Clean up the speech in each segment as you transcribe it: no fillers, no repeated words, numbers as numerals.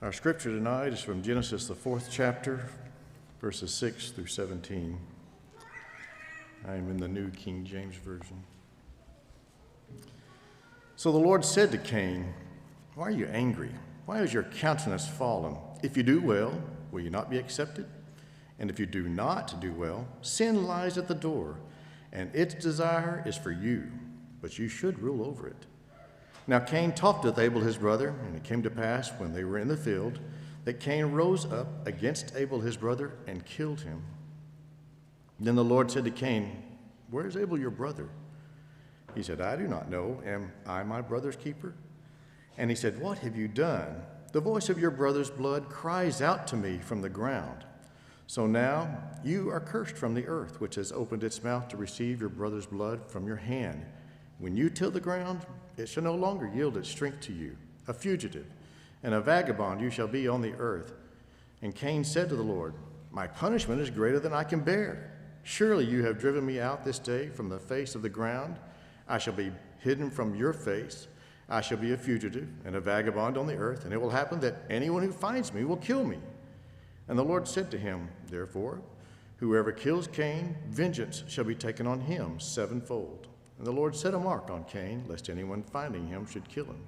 Our scripture tonight is from Genesis, the 4th chapter, verses 6 through 17. I am in the New King James Version. So the Lord said to Cain, "Why are you angry? Why is your countenance fallen? If you do well, will you not be accepted? And if you do not do well, sin lies at the door, and its desire is for you, but you should rule over it." Now Cain talked with Abel his brother, and it came to pass, when they were in the field, that Cain rose up against Abel his brother and killed him. Then the Lord said to Cain, "Where is Abel your brother?" He said, "I do not know. Am I my brother's keeper?" And he said, "What have you done? The voice of your brother's blood cries out to me from the ground. So now you are cursed from the earth, which has opened its mouth to receive your brother's blood from your hand. When you till the ground, it shall no longer yield its strength to you. A fugitive and a vagabond you shall be on the earth." And Cain said to the Lord, "My punishment is greater than I can bear. Surely you have driven me out this day from the face of the ground. I shall be hidden from your face. I shall be a fugitive and a vagabond on the earth, and it will happen that anyone who finds me will kill me." And the Lord said to him, "Therefore, whoever kills Cain, vengeance shall be taken on him sevenfold." And the Lord set a mark on Cain, lest anyone finding him should kill him.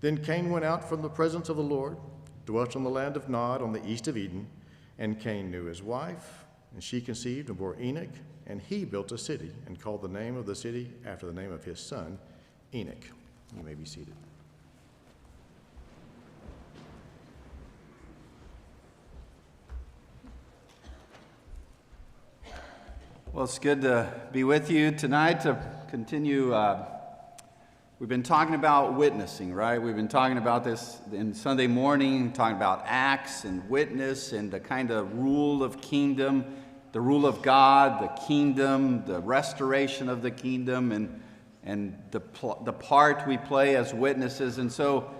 Then Cain went out from the presence of the Lord, dwelt on the land of Nod on the east of Eden. And Cain knew his wife, and she conceived and bore Enoch. And he built a city and called the name of the city after the name of his son, Enoch. You may be seated. Well, it's good to be with you tonight to continue. We've been talking about witnessing, right? We've been talking about this in Sunday morning, talking about acts and witness and the kind of rule of kingdom, the rule of God, the kingdom, the restoration of the kingdom, and the part we play as witnesses. And so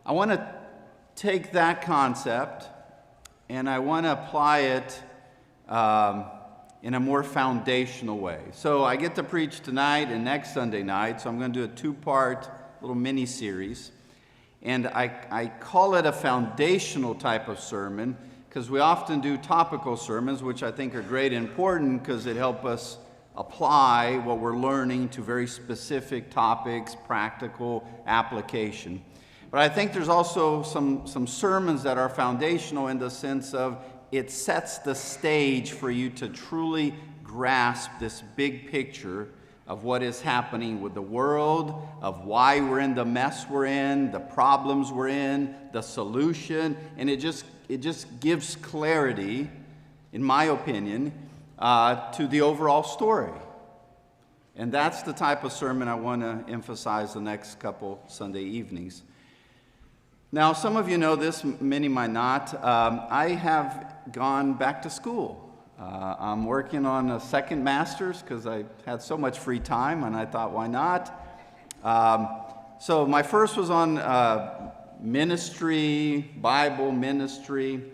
I want to take that concept and I want to apply it in a more foundational way. So I get to preach tonight and next Sunday night, so I'm going to do a two-part little mini-series. And I call it a foundational type of sermon because we often do topical sermons, which I think are great and important because it helps us apply what we're learning to very specific topics, practical application. But I think there's also some sermons that are foundational in the sense of it sets the stage for you to truly grasp this big picture of what is happening with the world, of why we're in the mess we're in, the problems we're in, the solution, and it just gives clarity, in my opinion, to the overall story. And that's the type of sermon I want to emphasize the next couple Sunday evenings. Now, some of you know this, many might not. I have gone back to school. I'm working on a second master's because I had so much free time, and I thought, why not? So my first was on ministry, Bible ministry.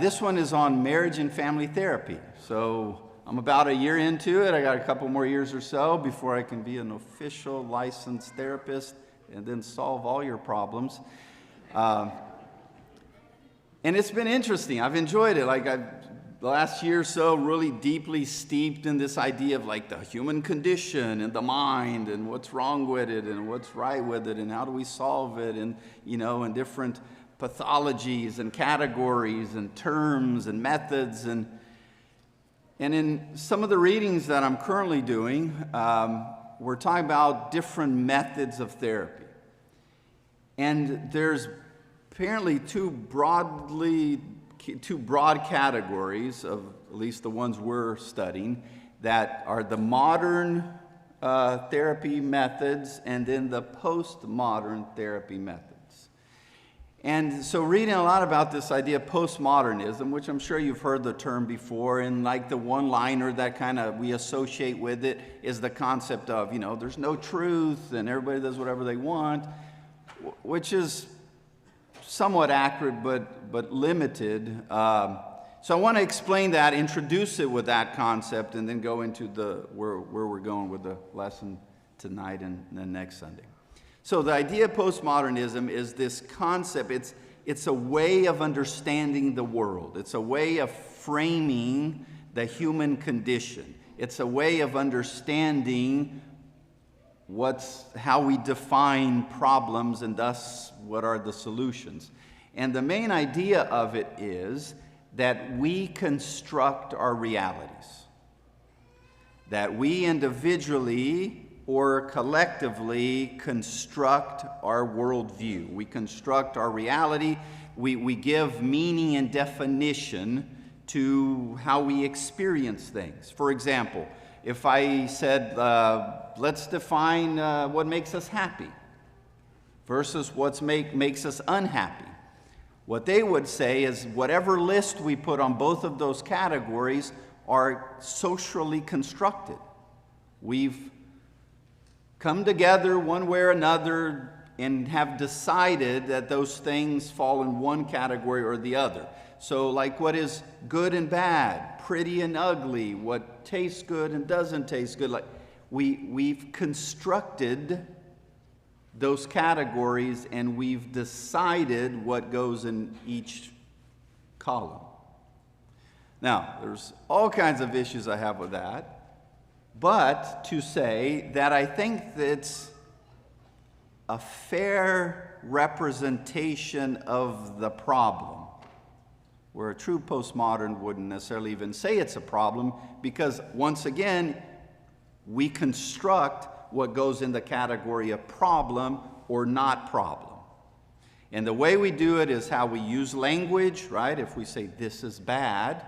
This one is on marriage and family therapy. So I'm about a year into it. I got a couple more years or so before I can be an official licensed therapist and then solve all your problems. And it's been interesting. I've enjoyed it. The last year or so, really deeply steeped in this idea of like the human condition and the mind and what's wrong with it and what's right with it and how do we solve it and, and different pathologies and categories and terms and methods. And in some of the readings that I'm currently doing, we're talking about different methods of therapy. And there's apparently two broad categories of at least the ones we're studying that are the modern therapy methods and then the postmodern therapy methods. And so reading a lot about this idea of postmodernism, which I'm sure you've heard the term before, and like the one-liner that kind of we associate with it is the concept of, there's no truth and everybody does whatever they want, which is somewhat accurate but limited. So I want to explain that, introduce it with that concept, and then go into where we're going with the lesson tonight and then next Sunday. So the idea of postmodernism is this concept. it's a way of understanding the world. It's a way of framing the human condition. It's a way of understanding how we define problems and thus what are the solutions. And the main idea of it is that we construct our realities. That we individually or collectively construct our worldview. We construct our reality. We give meaning and definition to how we experience things. For example, if I said, let's define what makes us happy versus what makes us unhappy. What they would say is whatever list we put on both of those categories are socially constructed. We've come together one way or another and have decided that those things fall in one category or the other. So like what is good and bad, pretty and ugly, what tastes good and doesn't taste good, like we've constructed those categories and we've decided what goes in each column. Now, there's all kinds of issues I have with that, but to say that I think that's a fair representation of the problem, where a true postmodern wouldn't necessarily even say it's a problem, because once again, we construct what goes in the category of problem or not problem. And the way we do it is how we use language, right? If we say this is bad,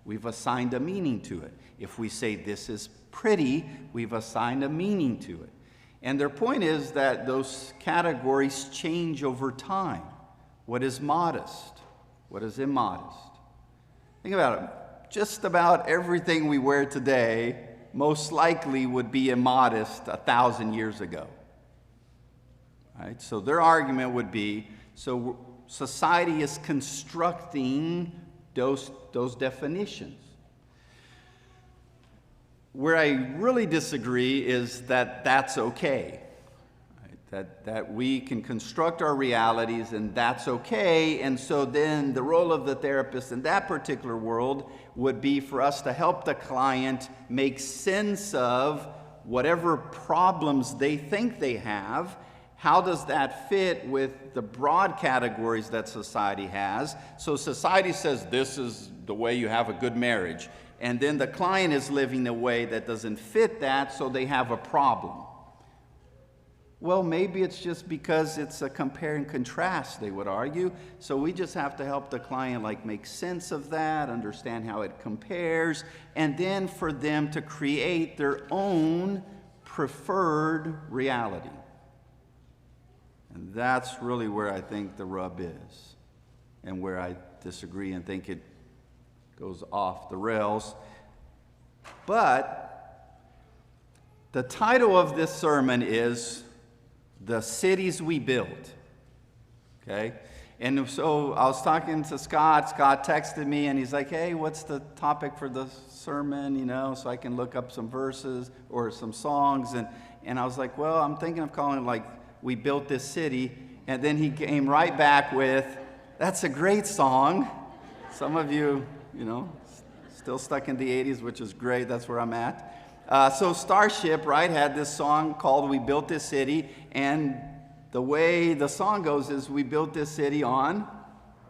we've assigned a meaning to it. If we say this is pretty, we've assigned a meaning to it. And their point is that those categories change over time. What is modest? What is immodest? Think about it. Just about everything we wear today most likely would be immodest 1,000 years ago. Right? So their argument would be, so society is constructing those definitions. Where I really disagree is that that's okay. Right? That we can construct our realities and that's okay. And so then the role of the therapist in that particular world would be for us to help the client make sense of whatever problems they think they have. How does that fit with the broad categories that society has? So society says this is the way you have a good marriage. And then the client is living a way that doesn't fit that, so they have a problem. Well, maybe it's just because it's a compare and contrast, they would argue. So we just have to help the client make sense of that, understand how it compares, and then for them to create their own preferred reality. And that's really where I think the rub is, and where I disagree and think it goes off the rails. But the title of this sermon is The Cities We Build. Okay? And so I was talking to Scott. Scott texted me and he's like, hey, what's the topic for the sermon? So I can look up some verses or some songs. And I was like, well, I'm thinking of calling it We Built This City. And then he came right back with, that's a great song. Some of you, still stuck in the 80s, which is great. That's where I'm at. So Starship, right, had this song called We Built This City. And the way the song goes is we built this city on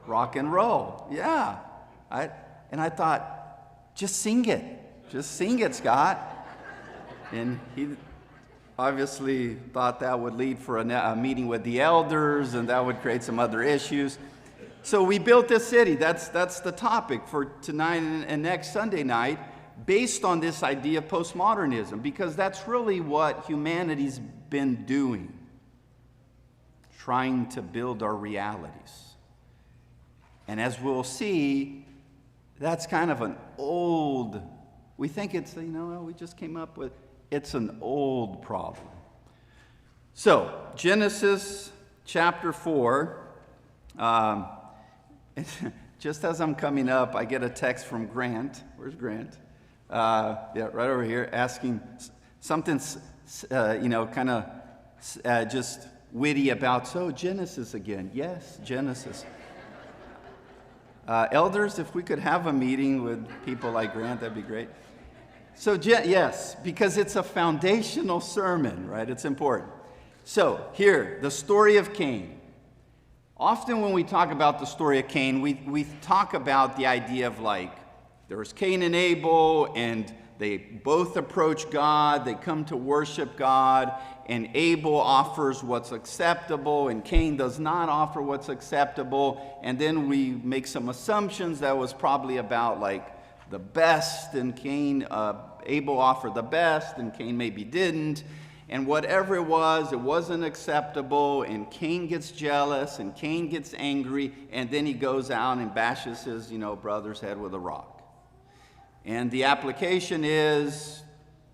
rock and roll. Yeah. And I thought, just sing it. Just sing it, Scott. And he obviously thought that would lead for a meeting with the elders, and that would create some other issues. So we built this city. That's the topic for tonight and next Sunday night, based on this idea of postmodernism, because that's really what humanity's been doing, trying to build our realities. And as we'll see, that's kind of an old, we think it's, we just came up with, it's an old problem. So, Genesis chapter 4, just as I'm coming up, I get a text from Grant. Where's Grant? Yeah, right over here, asking something, kind of just witty about, so Genesis again. Yes, Genesis. Elders, if we could have a meeting with people like Grant, that'd be great. So, yes, because it's a foundational sermon, right? It's important. So, here, the story of Cain. Often when we talk about the story of Cain, we talk about the idea of like, there was Cain and Abel, and they both approach God, they come to worship God, and Abel offers what's acceptable, and Cain does not offer what's acceptable, and then we make some assumptions that was probably about like the best, and Abel offered the best, and Cain maybe didn't, and whatever it wasn't acceptable, and Cain gets jealous, and Cain gets angry, and then he goes out and bashes his, brother's head with a rock. And the application is,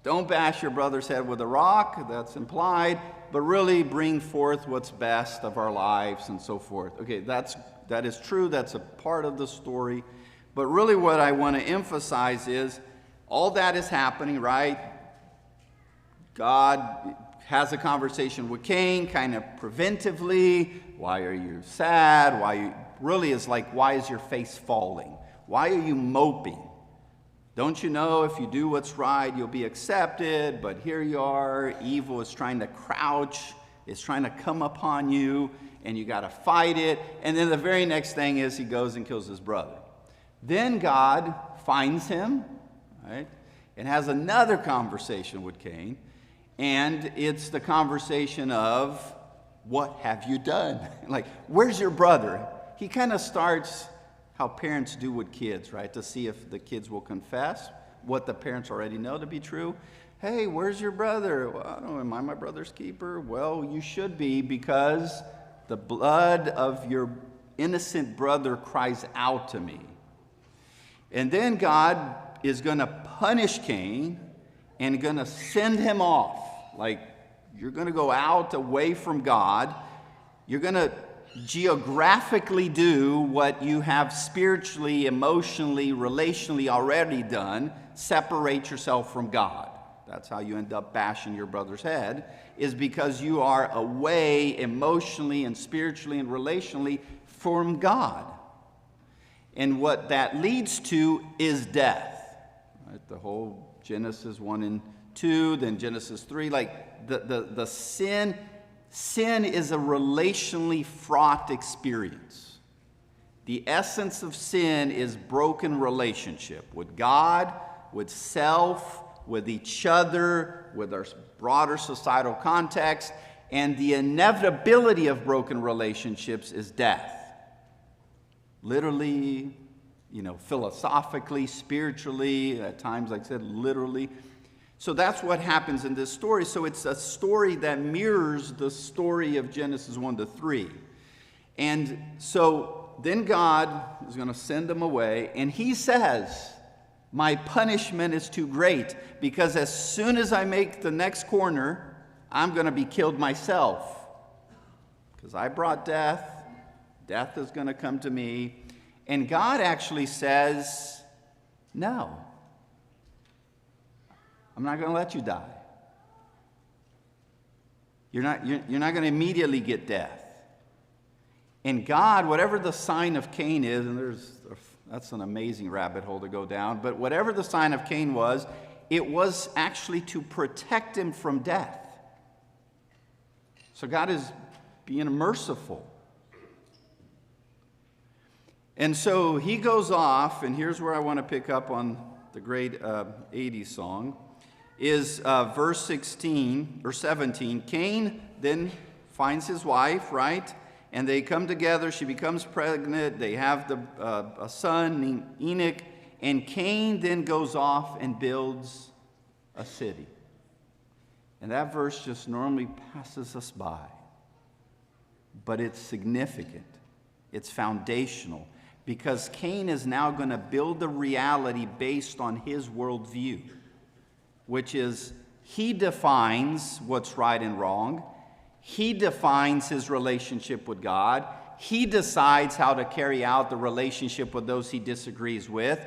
don't bash your brother's head with a rock, that's implied, but really bring forth what's best of our lives and so forth. Okay, that is true, that's a part of the story. But really what I want to emphasize is, all that is happening, right? God has a conversation with Cain, kind of preventively. Why are you sad? Really is like, why is your face falling? Why are you moping? Don't you know if you do what's right, you'll be accepted? But here you are, evil is trying to crouch, it's trying to come upon you, and you got to fight it. And then the very next thing is he goes and kills his brother. Then God finds him, right, and has another conversation with Cain. And it's the conversation of, what have you done? Like, where's your brother? He kind of starts how parents do with kids, right? To see if the kids will confess what the parents already know to be true. Hey, where's your brother? Well, I don't know, am I my brother's keeper? Well, you should be, because the blood of your innocent brother cries out to me. And then God is going to punish Cain and going to send him off. Like, you're going to go out away from God. You're going to geographically do what you have spiritually, emotionally, relationally already done. Separate yourself from God. That's how you end up bashing your brother's head, is because you are away emotionally and spiritually and relationally from God. And what that leads to is death. Right? The whole Genesis 1 and 2, then Genesis 3, like the sin is a relationally fraught experience. The essence of sin is broken relationship with God, with self, with each other, with our broader societal context, and the inevitability of broken relationships is death. Literally, philosophically, spiritually, at times, like I said, literally. So that's what happens in this story. So it's a story that mirrors the story of Genesis 1 to 3. And so then God is going to send them away, and he says, my punishment is too great, because as soon as I make the next corner, I'm going to be killed myself. Because I brought death. Death is going to come to me. And God actually says, no. I'm not going to let you die. You're not going to immediately get death. And God, whatever the sign of Cain is, and that's an amazing rabbit hole to go down, but whatever the sign of Cain was, it was actually to protect him from death. So God is being merciful. And so he goes off, and here's where I want to pick up on the great 80s song. Is verse 16 or 17. Cain then finds his wife, right? And they come together. She becomes pregnant. They have a son named Enoch. And Cain then goes off and builds a city. And that verse just normally passes us by. But it's significant. It's foundational. Because Cain is now going to build a reality based on his worldview, which is he defines what's right and wrong. He defines his relationship with God. He decides how to carry out the relationship with those he disagrees with.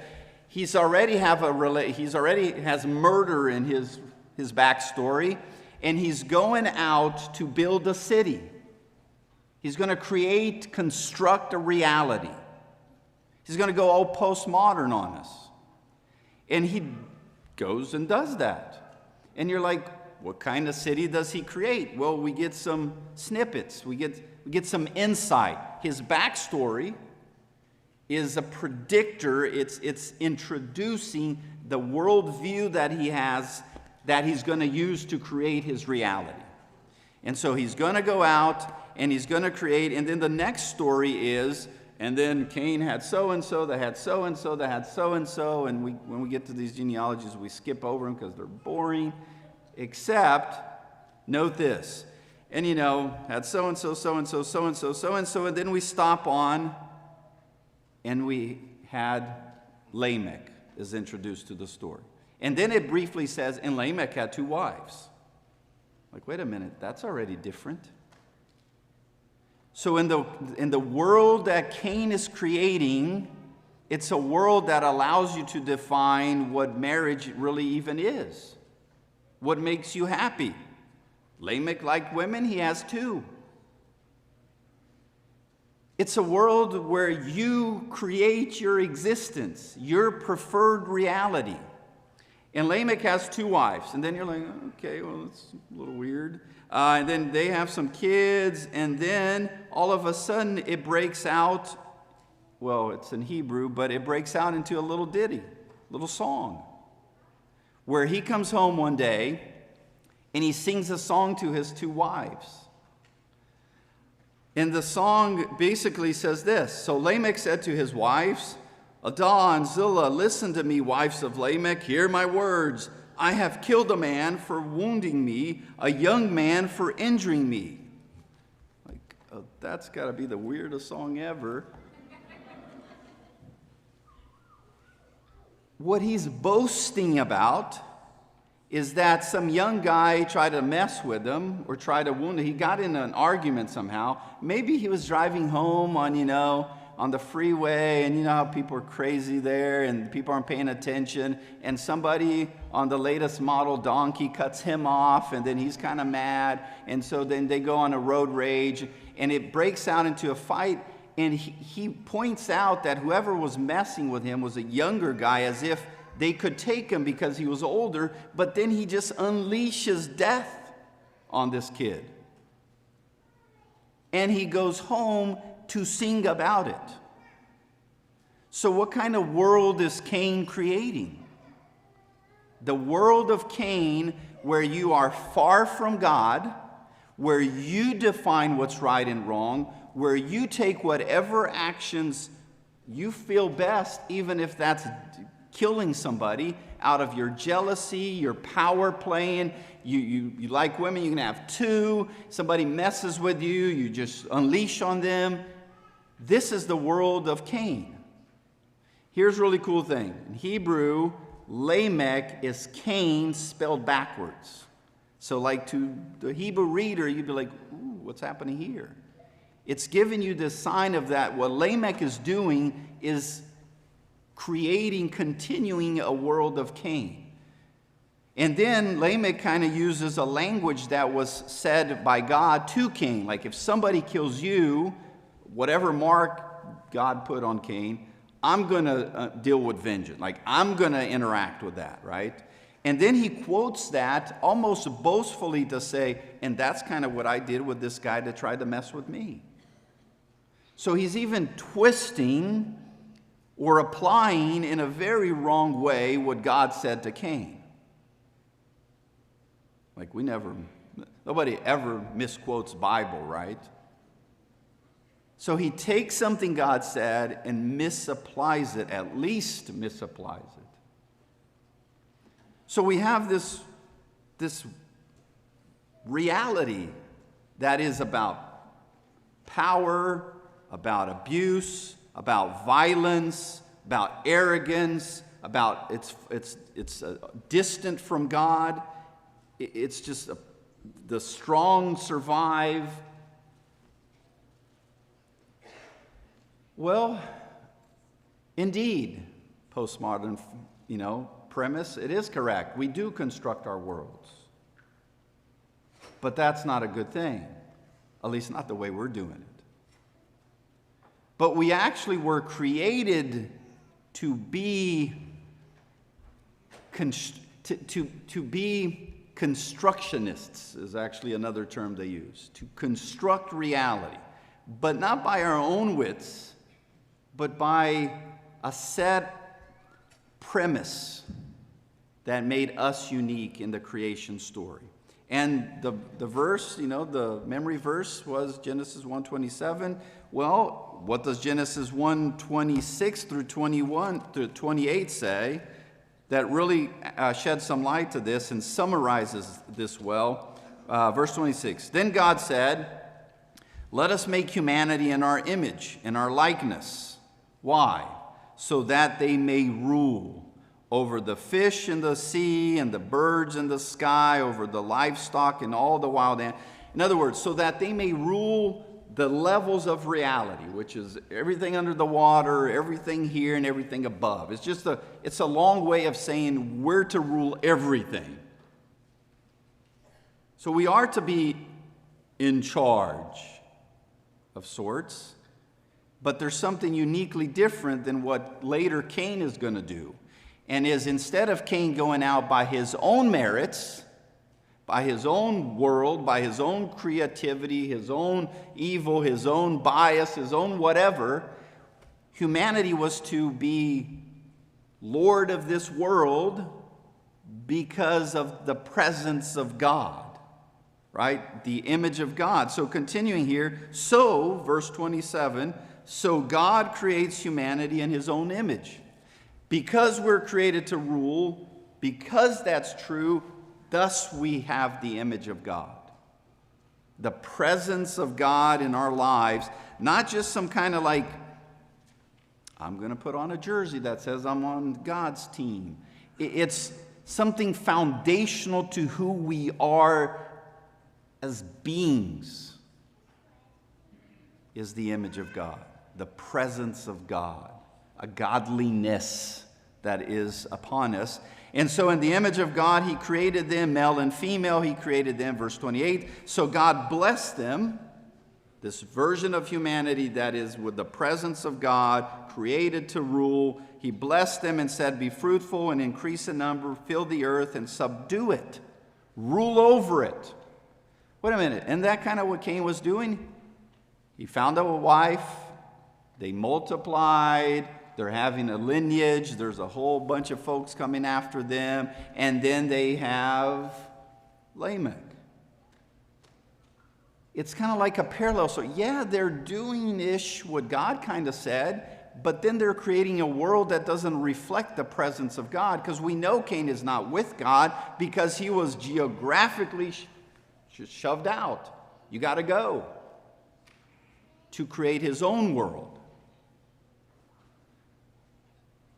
He's already has murder in his backstory, and he's going out to build a city. He's going to construct a reality. He's going to go all postmodern on us. And he goes and does that. And you're like, what kind of city does he create? Well, we get some snippets. We get some insight. His backstory is a predictor. It's introducing the worldview that he has that he's going to use to create his reality. And so he's going to go out and he's going to create. And then the next story is, and then Cain had so-and-so, that had so-and-so, that had so-and-so. And when we get to these genealogies, we skip over them because they're boring. Except, note this. And had so-and-so, so-and-so, so-and-so, so-and-so. And then we stop on, and we had Lamech is introduced to the story. And then it briefly says, and Lamech had 2 wives. Like, wait a minute, that's already different. So in the world that Cain is creating, it's a world that allows you to define what marriage really even is. What makes you happy? Lamech liked women, he has 2. It's a world where you create your existence, your preferred reality. And Lamech has 2 wives. And then you're like, okay, well, that's a little weird. And then they have some kids. And then all of a sudden it breaks out. Well, it's in Hebrew, but it breaks out into a little ditty, little song, where he comes home one day and he sings a song to his 2 wives. And the song basically says this. So Lamech said to his wives, Adah and Zillah, listen to me, wives of Lamech, hear my words. I have killed a man for wounding me, a young man for injuring me. Like, that's got to be the weirdest song ever. What he's boasting about is that some young guy tried to mess with him or tried to wound him. He got in an argument somehow. Maybe he was driving home on the freeway, and you know how people are crazy there and people aren't paying attention, and somebody on the latest model donkey cuts him off, and then he's kind of mad, and so then they go on a road rage, and it breaks out into a fight, and he points out that whoever was messing with him was a younger guy, as if they could take him because he was older, but then he just unleashes death on this kid. And he goes home to sing about it. So what kind of world is Cain creating? The world of Cain, where you are far from God, where you define what's right and wrong, where you take whatever actions you feel best, even if that's killing somebody, out of your jealousy, your power playing. You like women, you can have 2. Somebody messes with you, you just unleash on them. This is the world of Cain. Here's a really cool thing. In Hebrew, Lamech is Cain spelled backwards. So like to the Hebrew reader, you'd be like, ooh, what's happening here? It's giving you the sign of that. What Lamech is doing is continuing a world of Cain. And then Lamech kind of uses a language that was said by God to Cain. Like if somebody kills you, whatever mark God put on Cain, I'm going to deal with vengeance. Like I'm going to interact with that, right? And then he quotes that almost boastfully to say, and that's kind of what I did with this guy that tried to mess with me. So he's even twisting or applying in a very wrong way what God said to Cain. Like nobody ever misquotes Bible, right? So he takes something God said and misapplies it, at least misapplies it. So we have this reality that is about power, about abuse, about violence, about arrogance, about it's distant from God. It's just the strong survive. Well, indeed, postmodern, premise, it is correct. We do construct our worlds. But that's not a good thing, at least not the way we're doing it. but we actually were created to be to be constructionists, is actually another term they use, to construct reality, but not by our own wits, but by a set premise that made us unique in the creation story. And the verse, the memory verse was Genesis 1:27. Well, what does Genesis 1:26 through 28 say that really sheds some light to this and summarizes this well? Verse 26, then God said, let us make humanity in our image, in our likeness. Why? So that they may rule over the fish in the sea and the birds in the sky, over the livestock and all the wild animals. In other words, so that they may rule the levels of reality, which is everything under the water, everything here, and everything above. It's a long way of saying we're to rule everything. So we are to be in charge of sorts, but there's something uniquely different than what later Cain is going to do. And is, instead of Cain going out by his own merits, by his own world, by his own creativity, his own evil, his own bias, his own whatever, humanity was to be Lord of this world because of the presence of God, right? The image of God. So continuing here, so, verse 27, so God creates humanity in his own image. Because we're created to rule, because that's true, thus we have the image of God. The presence of God in our lives, not just some kind of like, I'm going to put on a jersey that says I'm on God's team. It's something foundational to who we are as beings, is the image of God, the presence of God, a godliness that is upon us. And so in the image of God, he created them, male and female, he created them, verse 28. So God blessed them, this version of humanity that is with the presence of God, created to rule. He blessed them and said, be fruitful and increase in number, fill the earth and subdue it, rule over it. Wait a minute, isn't that kind of what Cain was doing? He found a wife, they multiplied, they're having a lineage, there's a whole bunch of folks coming after them, and then they have Lamech. It's kind of like a parallel. So yeah, they're doing-ish what God kind of said, but then they're creating a world that doesn't reflect the presence of God, because we know Cain is not with God because he was geographically shoved out. You got to go to create his own world.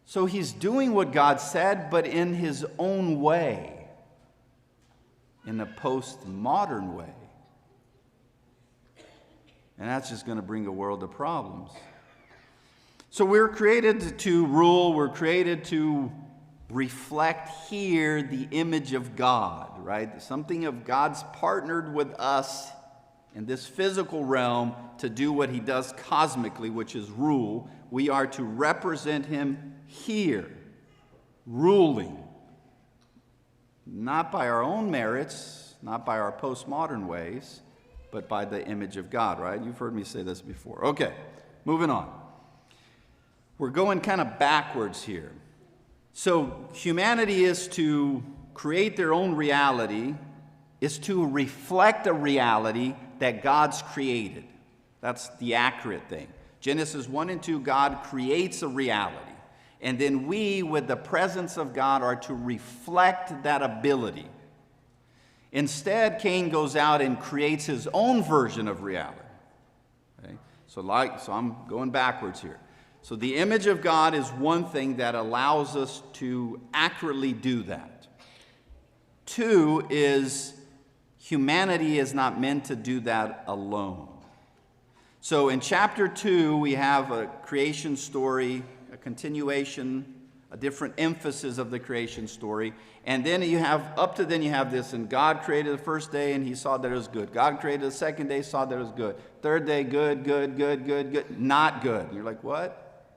So he's doing what God said, but in his own way, in a postmodern way. And that's just going to bring a world of problems. So we're created to rule, we're created to reflect here the image of God, right? Something of God's partnered with us in this physical realm to do what he does cosmically, which is rule. We are to represent him here, ruling, not by our own merits, not by our postmodern ways, but by the image of God, right? You've heard me say this before. Okay, moving on. We're going kind of backwards here. So humanity is to create their own reality, is to reflect a reality that God's created. That's the accurate thing. Genesis 1 and 2, God creates a reality. And then we, with the presence of God, are to reflect that ability. Instead, Cain goes out and creates his own version of reality. Okay? So I'm going backwards here. So the image of God is one thing that allows us to accurately do that. 2 is humanity is not meant to do that alone. So in chapter 2, we have a creation story, a continuation a different emphasis of the creation story. And then you have this, and God created the first day, and he saw that it was good. God created the second day, saw that it was good. Third day, good, not good. And you're like, what?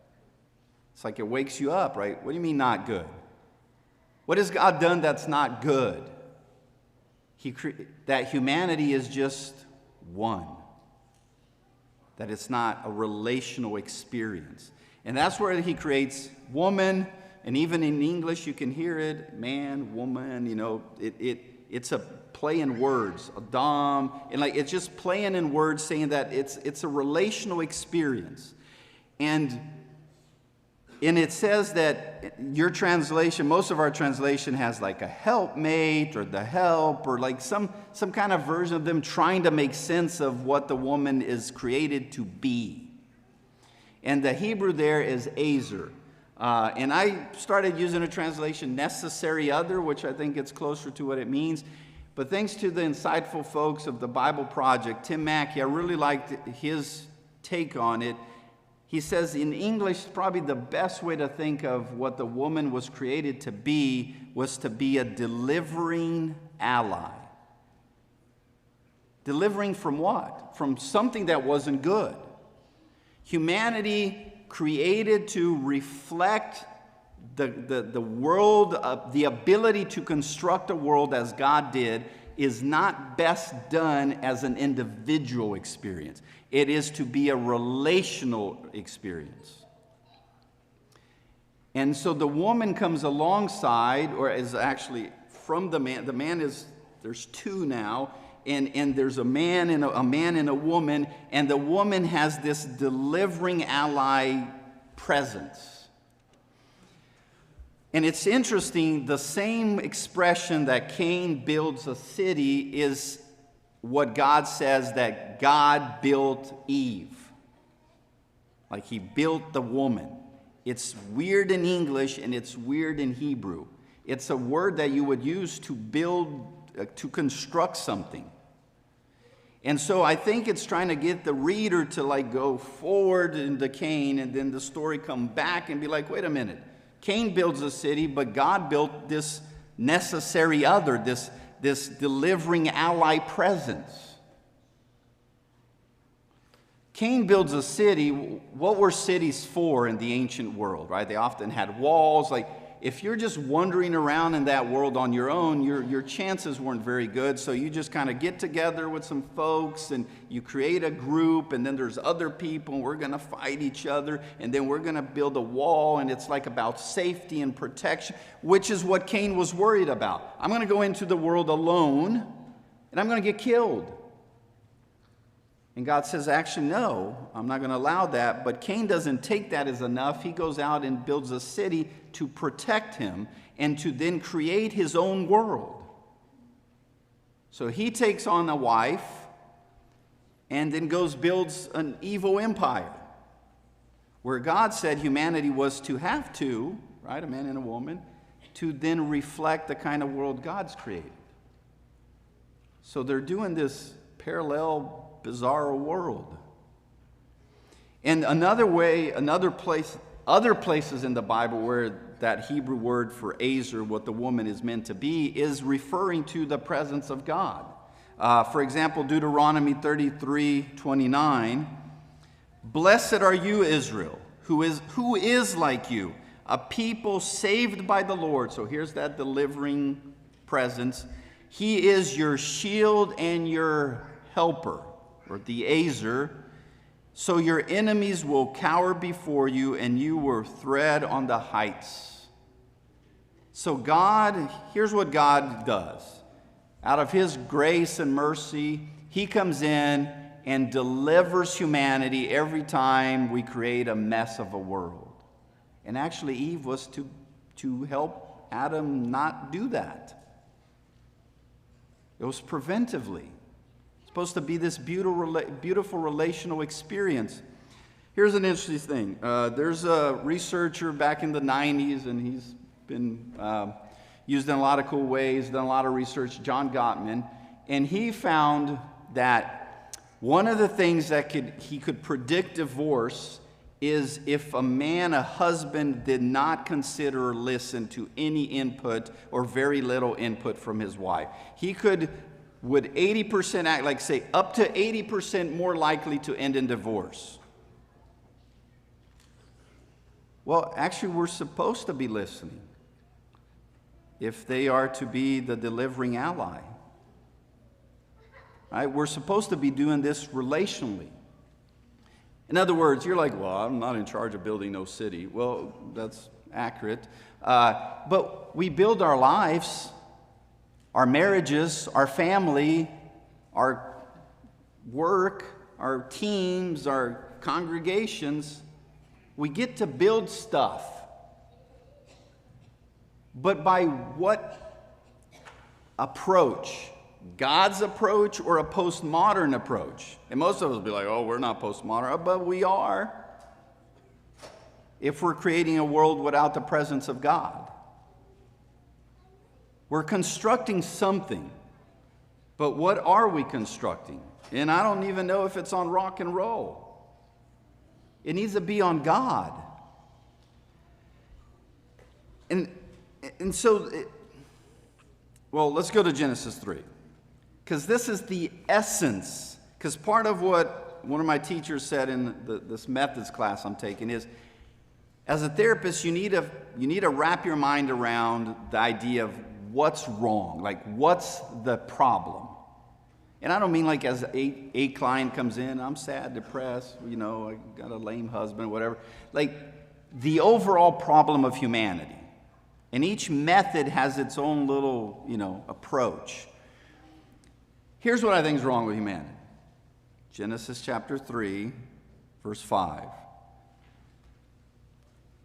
It's like it wakes you up, right? What do you mean not good? What has God done that's not good? That humanity is just one. That it's not a relational experience. And that's where he creates woman, and even in English you can hear it, man, woman, it's a play in words, Adam, and it's just playing in words, saying that it's a relational experience. And it says that your translation, most of our translation has like a helpmate or the help, or like some kind of version of them trying to make sense of what the woman is created to be. And the Hebrew there is Ezer. And I started using a translation, necessary other, which I think gets closer to what it means. But thanks to the insightful folks of the Bible Project, Tim Mackey, I really liked his take on it. He says in English, probably the best way to think of what the woman was created to be was to be a delivering ally. Delivering from what? From something that wasn't good. Humanity created to reflect the world, the ability to construct a world as God did, is not best done as an individual experience. It is to be a relational experience. And so the woman comes alongside, or is actually from the man. The man is, there's two now, and there's a man and a woman, and the woman has this delivering ally presence. And it's interesting, the same expression that Cain builds a city is what God says that God built Eve. Like he built the woman. It's weird in English and it's weird in Hebrew. It's a word that you would use to build, to construct something. And so I think it's trying to get the reader to go forward into Cain, and then the story come back and be like, wait a minute. Cain builds a city, but God built this necessary other, this delivering ally presence. Cain builds a city. What were cities for in the ancient world, right? They often had walls. If you're just wandering around in that world on your own, your chances weren't very good. So you just kind of get together with some folks and you create a group, and then there's other people, and we're going to fight each other, and then we're going to build a wall, and it's about safety and protection, which is what Cain was worried about. I'm going to go into the world alone, and I'm going to get killed. And God says, actually, no, I'm not going to allow that. But Cain doesn't take that as enough. He goes out and builds a city to protect him and to then create his own world. So he takes on a wife and then builds an evil empire. Where God said humanity was to have two, right, a man and a woman, to then reflect the kind of world God's created. So they're doing this parallel bizarre world. And other places in the Bible where that Hebrew word for Ezer, what the woman is meant to be, is referring to the presence of God. For example, Deuteronomy 33:29, "Blessed are you, Israel, who is like you, a people saved by the Lord." So here's that delivering presence. "He is your shield and your helper," or the Ezer, "so your enemies will cower before you, and you will tread on the heights." So here's what God does. Out of his grace and mercy, he comes in and delivers humanity every time we create a mess of a world. And actually, Eve was to help Adam not do that. It was preventively. Supposed to be this beautiful relational experience. Here's an interesting thing. There's a researcher back in the 90s, and he's been used in a lot of cool ways, done a lot of research, John Gottman, and he found that one of the things that he could predict divorce is if a husband, did not consider or listen to any input or very little input from his wife. He would 80% act like, say, up to 80% more likely to end in divorce. Well, actually, we're supposed to be listening if they are to be the delivering ally. Right? We're supposed to be doing this relationally. In other words, you're like, well, I'm not in charge of building no city. Well, that's accurate. But we build our lives, our marriages, our family, our work, our teams, our congregations. We get to build stuff. But by what approach? God's approach or a postmodern approach? And most of us will be like, oh, we're not postmodern, but we are. If we're creating a world without the presence of God. We're constructing something. But what are we constructing? And I don't even know if it's on rock and roll. It needs to be on God. And so, well, let's go to Genesis 3. Because this is the essence. Because part of what one of my teachers said in this methods class I'm taking is, as a therapist, you need to wrap your mind around the idea of what's wrong, like what's the problem. And I don't mean like as a client comes in, I'm sad, depressed, I got a lame husband, whatever. Like the overall problem of humanity. And each method has its own little, approach. Here's what I think is wrong with humanity. Genesis chapter 3, verse 5.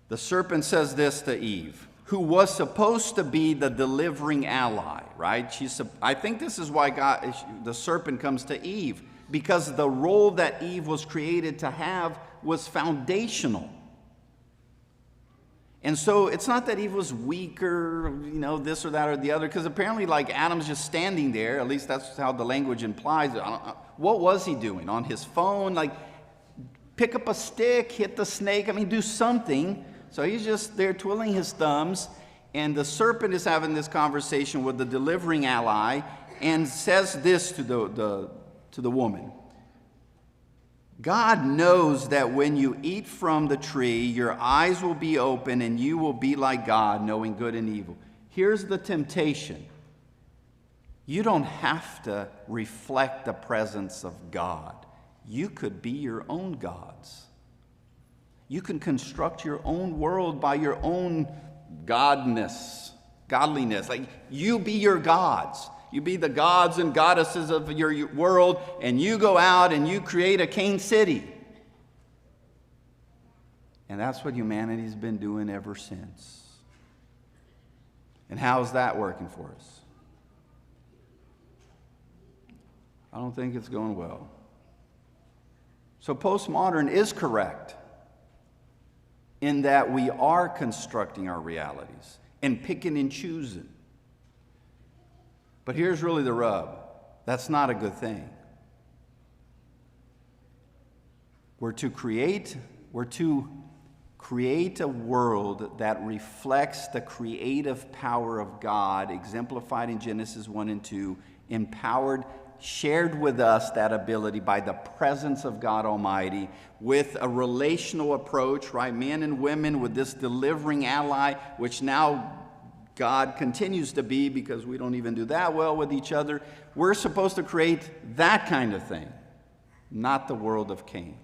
The serpent says this to Eve, who was supposed to be the delivering ally, right? I think this is why the serpent comes to Eve, because the role that Eve was created to have was foundational. And so it's not that Eve was weaker, this or that or the other, because apparently like Adam's just standing there, at least that's how the language implies it. What was he doing? On his phone? Like pick up a stick, hit the snake, do something. So he's just there twiddling his thumbs, and the serpent is having this conversation with the delivering ally and says this to the woman. God knows that when you eat from the tree, your eyes will be open and you will be like God, knowing good and evil. Here's the temptation. You don't have to reflect the presence of God. You could be your own gods. You can construct your own world by your own godliness. Like you be your gods. You be the gods and goddesses of your world, and you go out and you create a Cain city. And that's what humanity's been doing ever since. And how's that working for us? I don't think it's going well. So postmodern is correct in that we are constructing our realities and picking and choosing. But here's really the rub. That's not a good thing. We're to create a world that reflects the creative power of God, exemplified in Genesis 1 and 2, empowered, shared with us that ability by the presence of God Almighty, with a relational approach, right? Men and women with this delivering ally, which now God continues to be, because we don't even do that well with each other. We're supposed to create that kind of thing, not the world of Cain.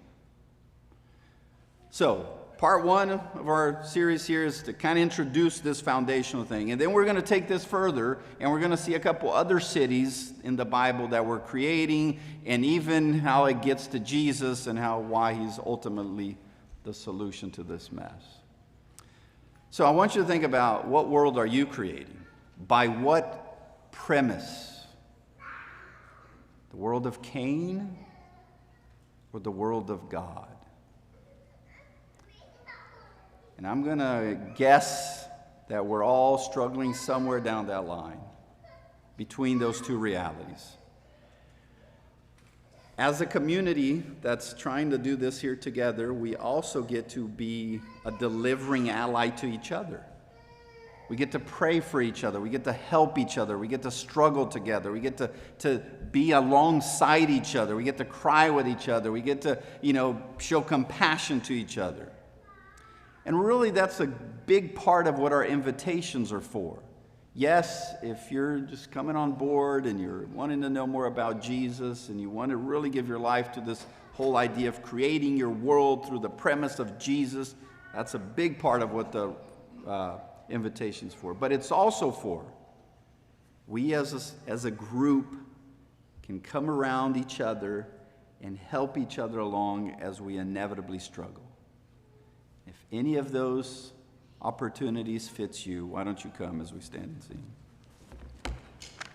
So, part one of our series here is to kind of introduce this foundational thing. And then we're going to take this further, and we're going to see a couple other cities in the Bible that we're creating, and even how it gets to Jesus and why he's ultimately the solution to this mess. So I want you to think about, what world are you creating? By what premise? The world of Cain or the world of God? And I'm going to guess that we're all struggling somewhere down that line between those two realities. As a community that's trying to do this here together, we also get to be a delivering ally to each other. We get to pray for each other. We get to help each other. We get to struggle together. We get to be alongside each other. We get to cry with each other. We get to, show compassion to each other. And really, that's a big part of what our invitations are for. Yes, if you're just coming on board and you're wanting to know more about Jesus and you want to really give your life to this whole idea of creating your world through the premise of Jesus, that's a big part of what the invitation's for. But it's also for we as a group can come around each other and help each other along as we inevitably struggle. If any of those opportunities fits you, why don't you come as we stand and sing?